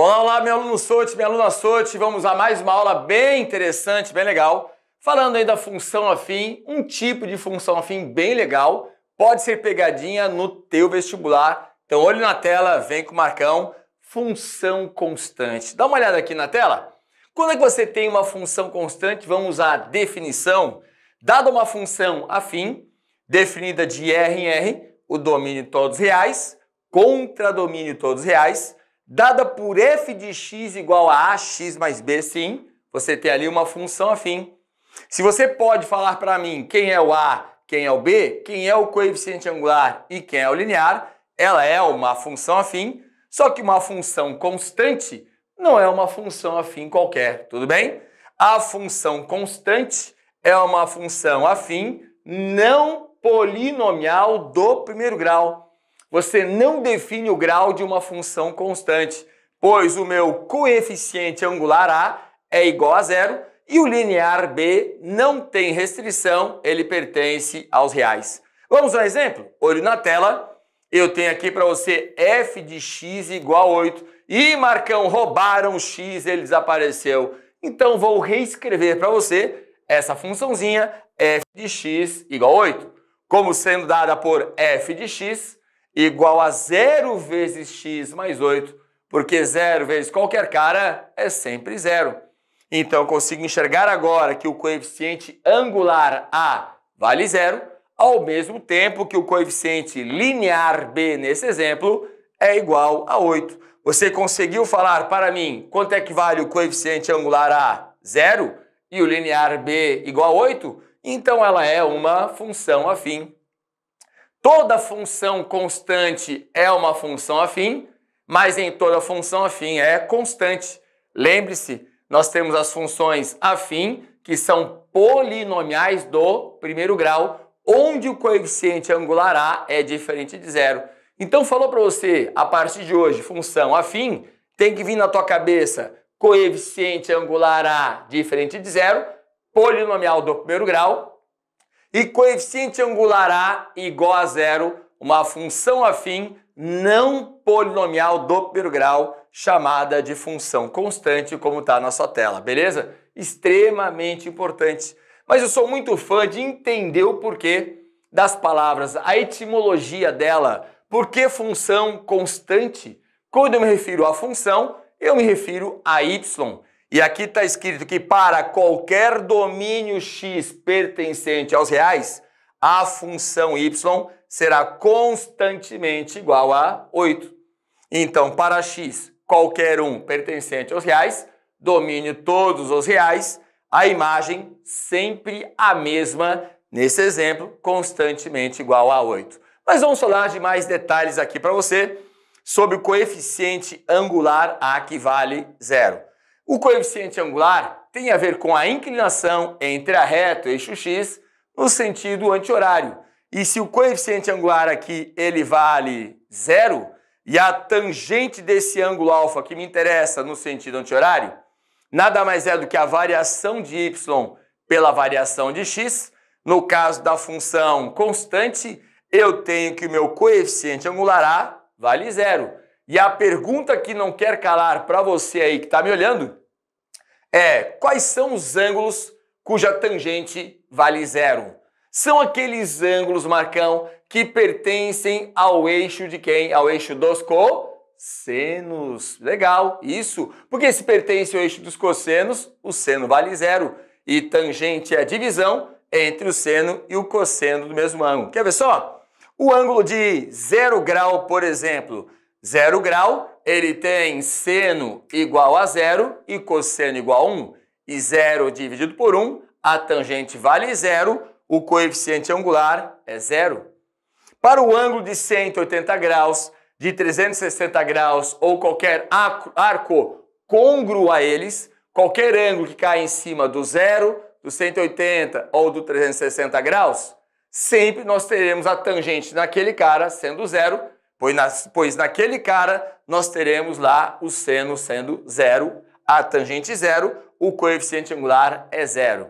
Olá, olá, meu aluno Sote, minha aluna Sote, vamos a mais uma aula bem interessante, bem legal, falando aí da função afim, um tipo de função afim bem legal, pode ser pegadinha no teu vestibular, então olho na tela, vem com o Marcão, função constante. Dá uma olhada aqui na tela. Quando é que você tem uma função constante, vamos usar a definição. Dada uma função afim, definida de R em R, o domínio todos reais, contra domínio todos reais, dada por f de x igual a ax mais b, sim, você tem ali uma função afim. Se você pode falar para mim quem é o a, quem é o b, quem é o coeficiente angular e quem é o linear, ela é uma função afim, só que uma função constante não é uma função afim qualquer, tudo bem? A função constante é uma função afim não polinomial do primeiro grau. Você não define o grau de uma função constante, pois o meu coeficiente angular a é igual a zero e o linear b não tem restrição, ele pertence aos reais. Vamos a um exemplo? Olho na tela, eu tenho aqui para você f de x igual a 8. Ih, Marcão, roubaram o x, ele desapareceu. Então vou reescrever para você essa funçãozinha f de x igual a 8, como sendo dada por f de x igual a 0 vezes x mais 8, porque 0 vezes qualquer cara é sempre 0. Então eu consigo enxergar agora que o coeficiente angular a vale 0, ao mesmo tempo que o coeficiente linear b nesse exemplo é igual a 8. Você conseguiu falar para mim quanto é que vale o coeficiente angular a? 0 e o linear b igual a 8? Então ela é uma função afim. Toda função constante é uma função afim, mas em toda função afim é constante. Lembre-se, nós temos as funções afim, que são polinomiais do primeiro grau, onde o coeficiente angular a é diferente de zero. Então falou para você, a partir de hoje, função afim, tem que vir na tua cabeça coeficiente angular a diferente de zero, polinomial do primeiro grau, e coeficiente angular a igual a zero, uma função afim não polinomial do primeiro grau, chamada de função constante, como está na sua tela, beleza? Extremamente importante. Mas eu sou muito fã de entender o porquê das palavras, a etimologia dela. Por que função constante? Quando eu me refiro à função, eu me refiro a y. E aqui está escrito que para qualquer domínio x pertencente aos reais, a função y será constantemente igual a 8. Então, para x, qualquer um pertencente aos reais, domínio todos os reais, a imagem sempre a mesma, nesse exemplo, constantemente igual a 8. Mas vamos falar de mais detalhes aqui para você sobre o coeficiente angular a que vale 0. O coeficiente angular tem a ver com a inclinação entre a reta e o eixo x no sentido anti-horário. E se o coeficiente angular aqui ele vale 0 e a tangente desse ângulo alfa que me interessa no sentido anti-horário, nada mais é do que a variação de y pela variação de x. No caso da função constante, eu tenho que o meu coeficiente angular a vale 0. E a pergunta que não quer calar para você aí que está me olhando é: quais são os ângulos cuja tangente vale 0? São aqueles ângulos, Marcão, que pertencem ao eixo de quem? Ao eixo dos cossenos. Legal, isso. Porque se pertence ao eixo dos cossenos, o seno vale 0. E tangente é a divisão entre o seno e o cosseno do mesmo ângulo. Quer ver só? O ângulo de 0 grau, por exemplo. 0 grau, ele tem seno igual a 0 e cosseno igual a 1. E 0 dividido por 1, a tangente vale 0, o coeficiente angular é 0. Para o ângulo de 180 graus, de 360 graus ou qualquer arco côngruo a eles, qualquer ângulo que cai em cima do 0, do 180 ou do 360 graus, sempre nós teremos a tangente naquele cara sendo 0, pois naquele cara nós teremos lá o seno sendo 0, a tangente 0, o coeficiente angular é 0.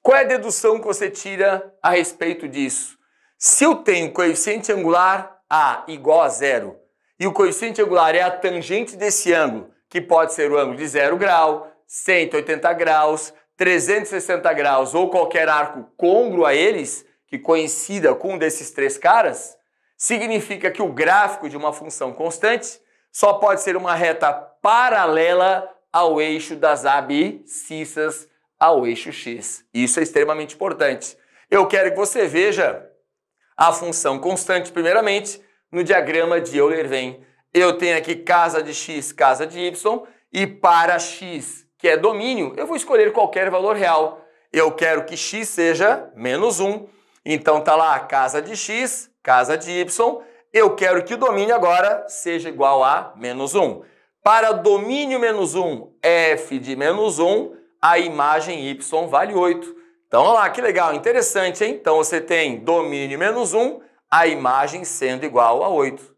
Qual é a dedução que você tira a respeito disso? Se eu tenho coeficiente angular a igual a 0 e o coeficiente angular é a tangente desse ângulo, que pode ser o ângulo de 0 grau, 180 graus, 360 graus ou qualquer arco côngruo a eles, que coincida com um desses três caras, significa que o gráfico de uma função constante só pode ser uma reta paralela ao eixo das abscissas, ao eixo x. Isso é extremamente importante. Eu quero que você veja a função constante, primeiramente, no diagrama de Euler-Venn. Eu tenho aqui casa de x, casa de y, e para x, que é domínio, eu vou escolher qualquer valor real. Eu quero que x seja menos 1. Então tá lá casa de x, casa de y. Eu quero que o domínio agora seja igual a menos 1. Para domínio menos 1, f de menos 1, a imagem y vale 8. Então, olha lá, que legal, interessante, hein? Então, você tem domínio menos 1, a imagem sendo igual a 8.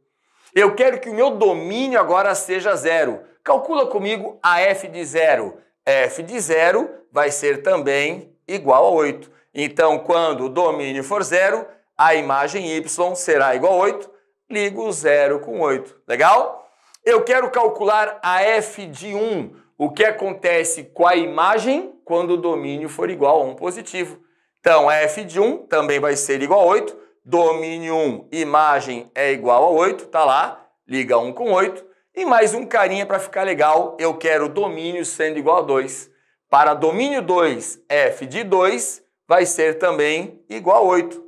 Eu quero que o meu domínio agora seja 0. Calcula comigo a f de 0. F de 0 vai ser também igual a 8. Então, quando o domínio for 0, a imagem y será igual a 8. Ligo 0 com 8. Legal? Eu quero calcular a f de 1. O que acontece com a imagem quando o domínio for igual a 1 positivo. Então, f de 1 também vai ser igual a 8. Domínio 1, imagem é igual a 8. Tá lá, liga 1 com 8. E mais um carinha para ficar legal, eu quero domínio sendo igual a 2. Para domínio 2, f de 2 vai ser também igual a 8.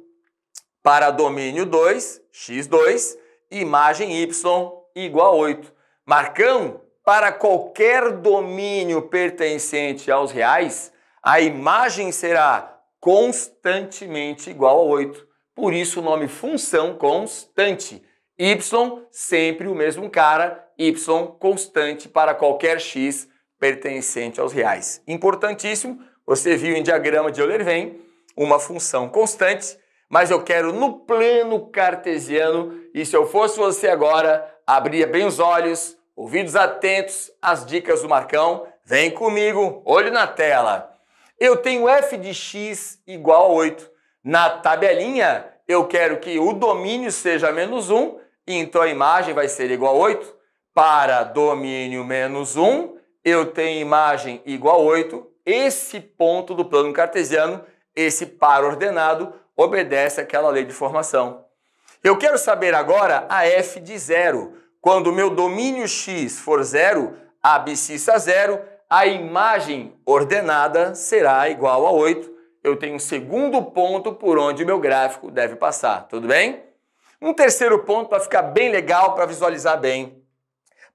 Para domínio 2, x2, imagem y igual a 8. Marcão, para qualquer domínio pertencente aos reais, a imagem será constantemente igual a 8. Por isso o nome função constante. Y sempre o mesmo cara, y constante para qualquer x pertencente aos reais. Importantíssimo, você viu em diagrama de Euler-Venn uma função constante, mas eu quero no plano cartesiano, e se eu fosse você agora, abria bem os olhos, ouvidos atentos às dicas do Marcão, vem comigo, olho na tela. Eu tenho f de x igual a 8. Na tabelinha, eu quero que o domínio seja menos 1, então a imagem vai ser igual a 8. Para domínio menos 1, eu tenho imagem igual a 8. Esse ponto do plano cartesiano, esse par ordenado, obedece àquela lei de formação. Eu quero saber agora a f de 0. Quando o meu domínio x for 0, a abscissa 0, a imagem ordenada será igual a 8. Eu tenho um segundo ponto por onde o meu gráfico deve passar, tudo bem? Um terceiro ponto para ficar bem legal, para visualizar bem.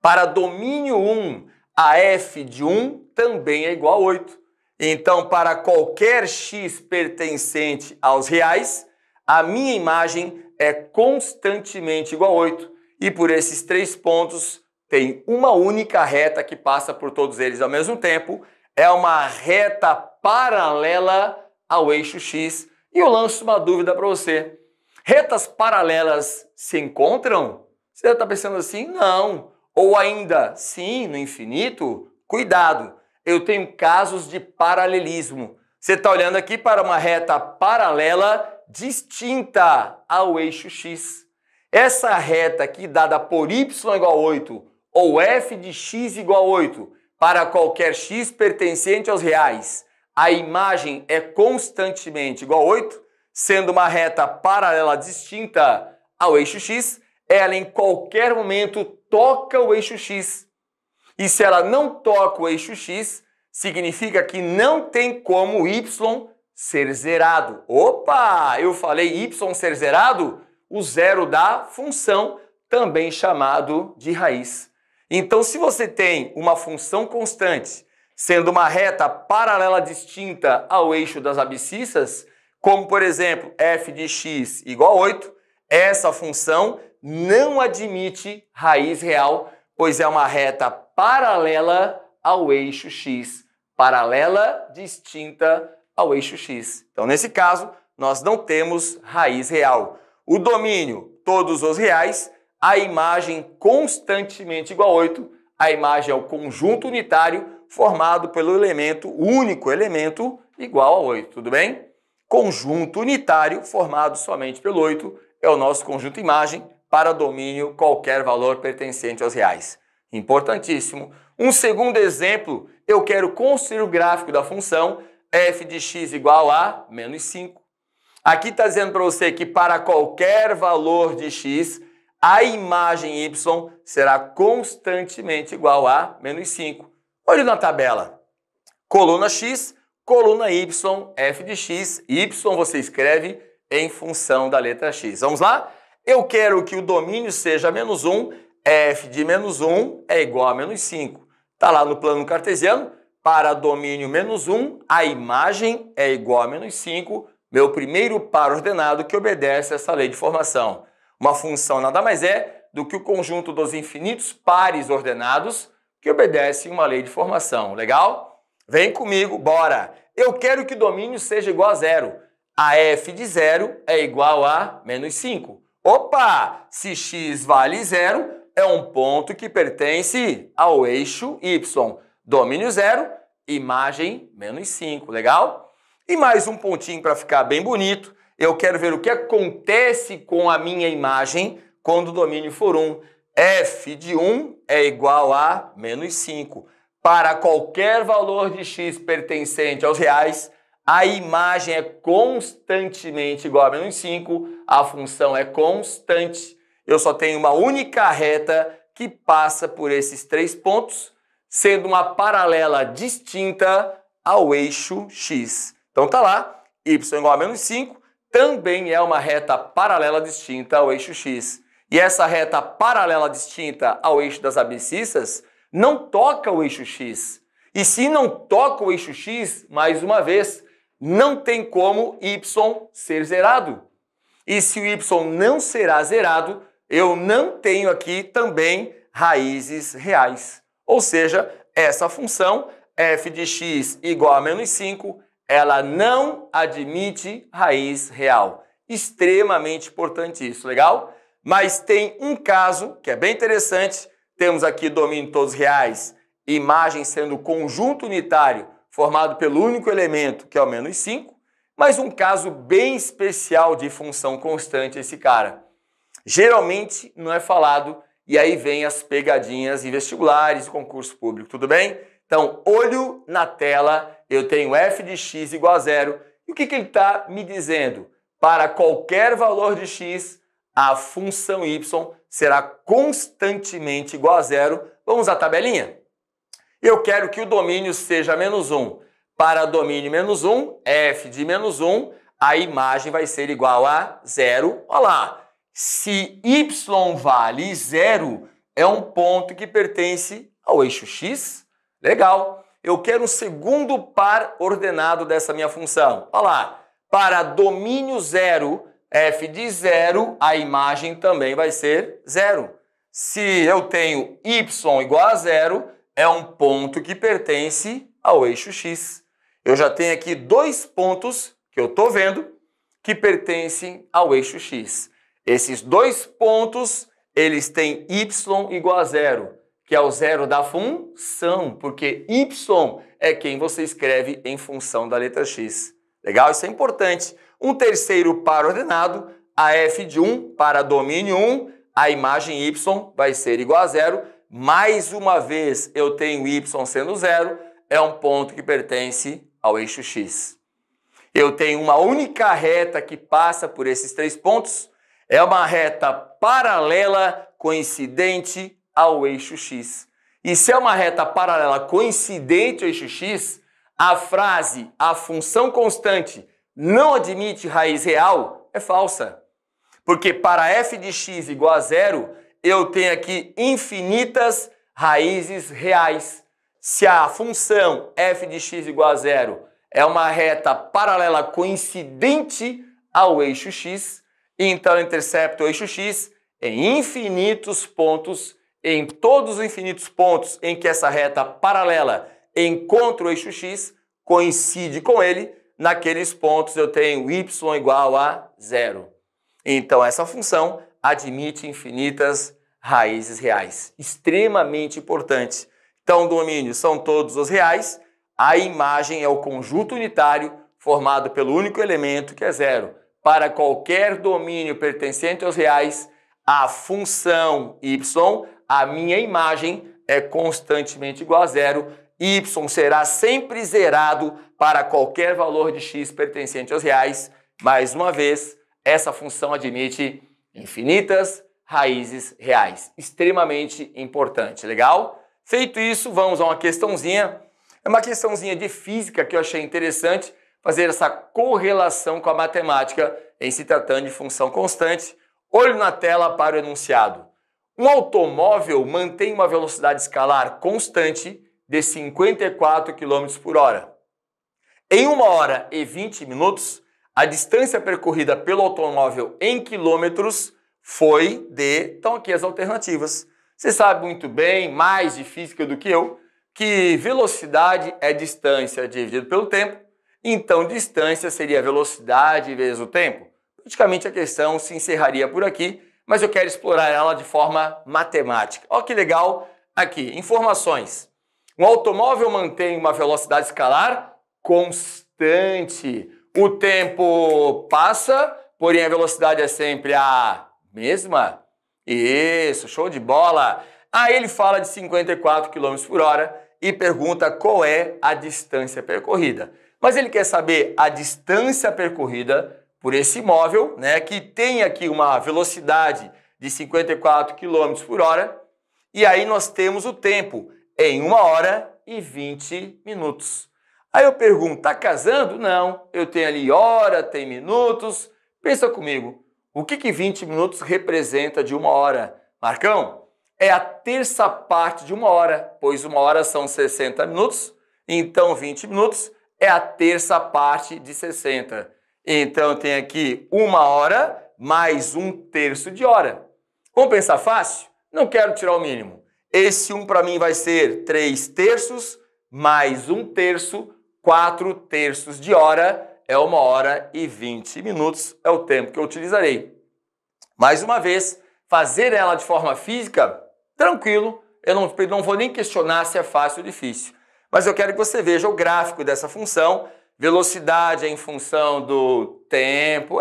Para domínio 1, a f de 1 também é igual a 8. Então, para qualquer x pertencente aos reais, a minha imagem é constantemente igual a 8. E por esses três pontos, tem uma única reta que passa por todos eles ao mesmo tempo. É uma reta paralela ao eixo x. E eu lanço uma dúvida para você. Retas paralelas se encontram? Você deve estar pensando assim, não. Ou ainda, sim, no infinito? Cuidado, eu tenho casos de paralelismo. Você está olhando aqui para uma reta paralela distinta ao eixo x. Essa reta aqui, dada por y igual a 8, ou f de x igual a 8, para qualquer x pertencente aos reais, a imagem é constantemente igual a 8, sendo uma reta paralela distinta ao eixo x, ela em qualquer momento toca o eixo x. E se ela não toca o eixo x, significa que não tem como y ser zerado. Opa! Eu falei y ser zerado? O zero da função, também chamado de raiz. Então, se você tem uma função constante, sendo uma reta paralela distinta ao eixo das abscissas, como, por exemplo, f de x igual a 8, essa função não admite raiz real, pois é uma reta paralela ao eixo x, paralela distinta ao eixo x. Então, nesse caso, nós não temos raiz real. O domínio, todos os reais, a imagem constantemente igual a 8, a imagem é o conjunto unitário formado pelo elemento, único elemento, igual a 8, tudo bem? Conjunto unitário formado somente pelo 8 é o nosso conjunto imagem para domínio qualquer valor pertencente aos reais. Importantíssimo. Um segundo exemplo, eu quero construir o gráfico da função f de x igual a menos 5. Aqui está dizendo para você que para qualquer valor de x, a imagem y será constantemente igual a menos 5. Olhe na tabela. Coluna x, coluna y, f de x. Y você escreve em função da letra x. Vamos lá? Eu quero que o domínio seja menos 1. F de menos 1 é igual a menos 5. Está lá no plano cartesiano. Para domínio menos 1, a imagem é igual a menos 5. Meu primeiro par ordenado que obedece a essa lei de formação. Uma função nada mais é do que o conjunto dos infinitos pares ordenados que obedecem uma lei de formação. Legal? Vem comigo, bora! Eu quero que o domínio seja igual a 0. A f de 0 é igual a menos 5. Opa! Se x vale 0, é um ponto que pertence ao eixo y. Domínio 0, imagem menos 5. Legal? E mais um pontinho para ficar bem bonito. Eu quero ver o que acontece com a minha imagem quando o domínio for 1. F de 1 é igual a menos 5. Para qualquer valor de x pertencente aos reais, a imagem é constantemente igual a menos 5. A função é constante. Eu só tenho uma única reta que passa por esses 3 pontos, sendo uma paralela distinta ao eixo x. Então tá lá, y igual a menos 5, também é uma reta paralela distinta ao eixo x. E essa reta paralela distinta ao eixo das abscissas não toca o eixo x. E se não toca o eixo x, mais uma vez, não tem como y ser zerado. E se o y não será zerado, eu não tenho aqui também raízes reais. Ou seja, essa função f de x igual a menos 5, ela não admite raiz real. Extremamente importante isso, legal? Mas tem um caso que é bem interessante. Temos aqui domínio todos reais, imagem sendo conjunto unitário formado pelo único elemento, que é o menos 5. Mas um caso bem especial de função constante esse cara. Geralmente não é falado e aí vem as pegadinhas em vestibulares e concurso público, tudo bem? Então, olho na tela, eu tenho f de x igual a 0. E o que ele está me dizendo? Para qualquer valor de x, a função y será constantemente igual a 0. Vamos à tabelinha? Eu quero que o domínio seja menos 1. Para domínio menos 1, f de menos 1, a imagem vai ser igual a 0. Olha lá, se y vale 0, é um ponto que pertence ao eixo x. Legal. Eu quero um segundo par ordenado dessa minha função. Olha lá. Para domínio 0, f de 0, a imagem também vai ser 0. Se eu tenho y igual a 0, é um ponto que pertence ao eixo x. Eu já tenho aqui 2 pontos que eu estou vendo que pertencem ao eixo x. Esses 2 pontos, eles têm y igual a 0. Que é o zero da função, porque y é quem você escreve em função da letra x. Legal? Isso é importante. Um terceiro par ordenado, a f de 1 para domínio 1, a imagem y vai ser igual a 0. Mais uma vez, eu tenho y sendo 0, é um ponto que pertence ao eixo x. Eu tenho uma única reta que passa por esses 3 pontos, é uma reta paralela coincidente ao eixo x. E se é uma reta paralela coincidente ao eixo x, a frase a função constante não admite raiz real é falsa. Porque para f de x igual a 0, eu tenho aqui infinitas raízes reais. Se a função f de x igual a 0 é uma reta paralela coincidente ao eixo x, então eu intercepto o eixo x em infinitos pontos. Em todos os infinitos pontos em que essa reta paralela encontra o eixo x, coincide com ele, naqueles pontos eu tenho y igual a 0. Então essa função admite infinitas raízes reais. Extremamente importante. Então o domínio são todos os reais, a imagem é o conjunto unitário formado pelo único elemento que é 0. Para qualquer domínio pertencente aos reais, a função y, a minha imagem é constantemente igual a zero, y será sempre zerado para qualquer valor de x pertencente aos reais. Mais uma vez, essa função admite infinitas raízes reais. Extremamente importante, legal? Feito isso, vamos a uma questãozinha. É uma questãozinha de física que eu achei interessante fazer essa correlação com a matemática em se tratando de função constante. Olho na tela para o enunciado. Um automóvel mantém uma velocidade escalar constante de 54 km por hora. Em 1 hora e 20 minutos, a distância percorrida pelo automóvel em quilômetros foi de... Então aqui as alternativas. Você sabe muito bem, mais de física do que eu, que velocidade é distância dividido pelo tempo. Então distância seria velocidade vezes o tempo. Praticamente a questão se encerraria por aqui, mas eu quero explorar ela de forma matemática. Olha que legal aqui. Informações. Um automóvel mantém uma velocidade escalar constante. O tempo passa, porém a velocidade é sempre a mesma. Isso, show de bola. Aí ele fala de 54 km por hora e pergunta qual é a distância percorrida. Mas ele quer saber a distância percorrida por esse móvel, né, que tem aqui uma velocidade de 54 km por hora. E aí nós temos o tempo em 1 hora e 20 minutos. Aí eu pergunto, tá casando? Não, eu tenho ali hora, tem minutos. Pensa comigo, o que 20 minutos representa de 1 hora? Marcão, é a terça parte de 1 hora, pois 1 hora são 60 minutos, então 20 minutos é a terça parte de 60. Então tem aqui 1 hora mais 1/3 de hora. Vamos pensar fácil? Não quero tirar o mínimo. Esse 1 para mim vai ser 3/3 mais 1/3, 4/3 de hora, é 1 hora e 20 minutos, é o tempo que eu utilizarei. Mais uma vez, fazer ela de forma física, tranquilo, eu não vou nem questionar se é fácil ou difícil. Mas eu quero que você veja o gráfico dessa função. Velocidade é em função do tempo,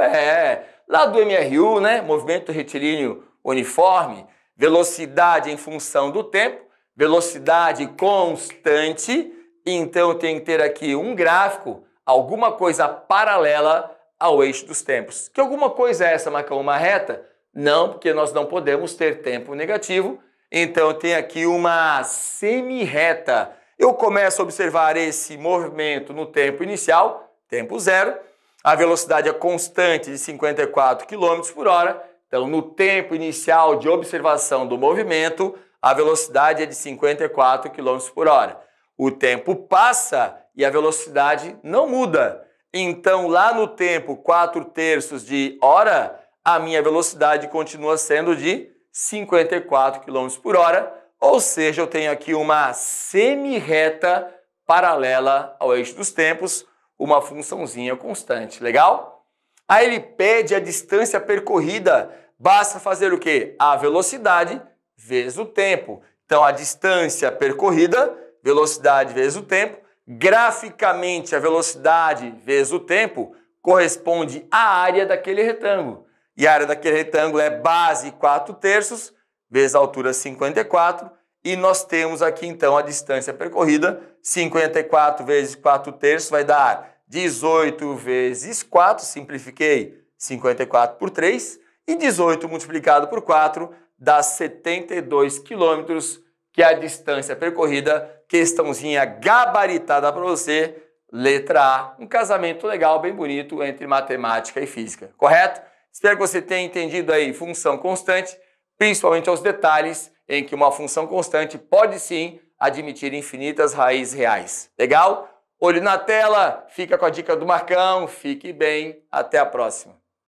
lá do MRU, né? Movimento retilíneo uniforme. Velocidade em função do tempo, velocidade constante. Então tem que ter aqui um gráfico, alguma coisa paralela ao eixo dos tempos. Que alguma coisa é essa, Marcão? Uma reta? Não, porque nós não podemos ter tempo negativo. Então tem aqui uma semi-reta. Eu começo a observar esse movimento no tempo inicial, tempo zero. A velocidade é constante de 54 km por hora. Então, no tempo inicial de observação do movimento, a velocidade é de 54 km por hora. O tempo passa e a velocidade não muda. Então, lá no tempo 4/3 de hora, a minha velocidade continua sendo de 54 km por hora. Ou seja, eu tenho aqui uma semi-reta paralela ao eixo dos tempos, uma funçãozinha constante. Legal? Aí ele pede a distância percorrida. Basta fazer o quê? A velocidade vezes o tempo. Então, a distância percorrida, velocidade vezes o tempo. Graficamente, a velocidade vezes o tempo corresponde à área daquele retângulo. E a área daquele retângulo é base 4/3 vezes a altura 54. E nós temos aqui, então, a distância percorrida. 54 vezes 4/3 vai dar 18 vezes 4. Simplifiquei 54 por 3. E 18 multiplicado por 4 dá 72 quilômetros, que é a distância percorrida. Questãozinha gabaritada para você. Letra A. Um casamento legal, bem bonito, entre matemática e física. Correto? Espero que você tenha entendido aí função constante, principalmente aos detalhes em que uma função constante pode sim admitir infinitas raízes reais. Legal? Olho na tela, fica com a dica do Marcão, fique bem, até a próxima.